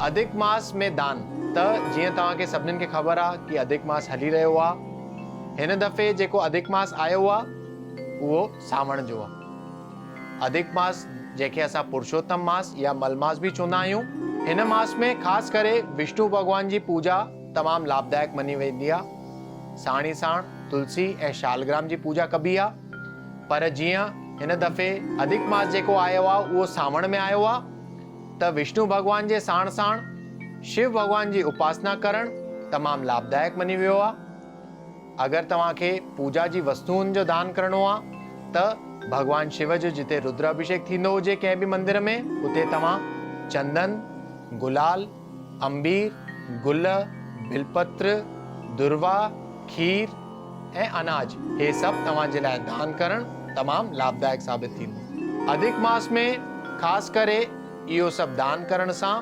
अधिक मास में दान त जीअं तव्हांखे सभिनीनि खे ख़बर आहे कि अधिक मास हली रहियो आहे। हिन दफ़े जेको अधिक मास आयो आहे उहो सावण जो आहे। अधिक मास जंहिंखे असां पुरुषोत्तम मास या मलमास भी चवंदा आहियूं, हिन मास में ख़ासि करे विष्णु भगवान जी पूजा तमामु लाभदायक मनी वेंदी आहे। साण ई साण तुलसी ऐं शालग्राम जी पूजा कबी आहे। पर जीअं हिन दफ़े अधिक मास जेको आयो आहे उहो सावण में आयो आहे त विष्णु भगवान जे साण साण शिव भगवान जी उपासना करणु तमामु लाभदायक मनी वियो आहे। अगरि तव्हांखे पूजा जी वस्तुअनि जो दान करणो आहे त भगवान शिव जो जिते रुद्राभिषेक थींदो हुजे कंहिं बि मंदिर में, उते तव्हां चंदन, गुलाल, अंबीर, गुल, बिलपत्र, दुर्वा, खीर ऐं अनाज, हे सभु तव्हांजे लाइ दान करणु तमामु लाभदायक साबित थींदो। अधिक मास में ख़ासि करे इहो सभु दान करण सां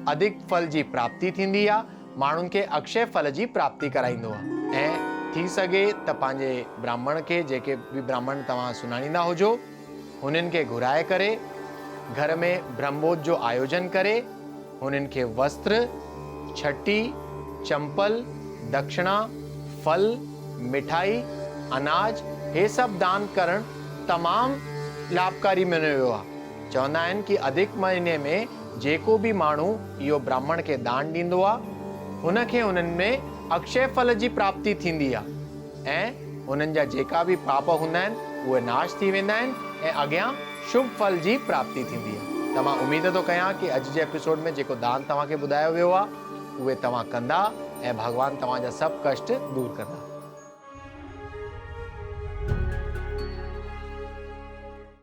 अधिक फल जी प्राप्ति थींदी आहे। माण्हुनि खे अक्षय फल जी प्राप्ति कराईंदो आहे। ऐं थी सघे त पंहिंजे ब्राह्मण खे, जेके बि ब्राह्मण तव्हां सुञाणींदा हुजो, हुननि खे घुराए करे घर में ब्रह्मोत्सव जो आयोजन करे हुननि खे वस्त्र, छटी, चंपल, दक्षिणा, फल, मिठाई, अनाज, हे सभु दान करणु तमामु लाभकारी मञियो वियो आहे। चवंदा आहिनि कि अधिक महीने में जेको भी माण्हू इहो ब्राह्मण खे दान ॾींदो आहे हुनखे हुननि में अक्षय फल जी प्राप्ति थींदी आहे ऐं हुननि जा जेका भी पाप हूंदा आहिनि उहे नाश थी वेंदा आहिनि ऐं अॻियां शुभ फल जी प्राप्ति थींदी आहे। त मां उमेद थो कयां कि अॼु जे एपिसोड में जेको दान तव्हांखे ॿुधायो वियो आहे उहे तव्हां कंदा ऐं भॻवान तव्हांजा सभु कष्ट दूर कंदा।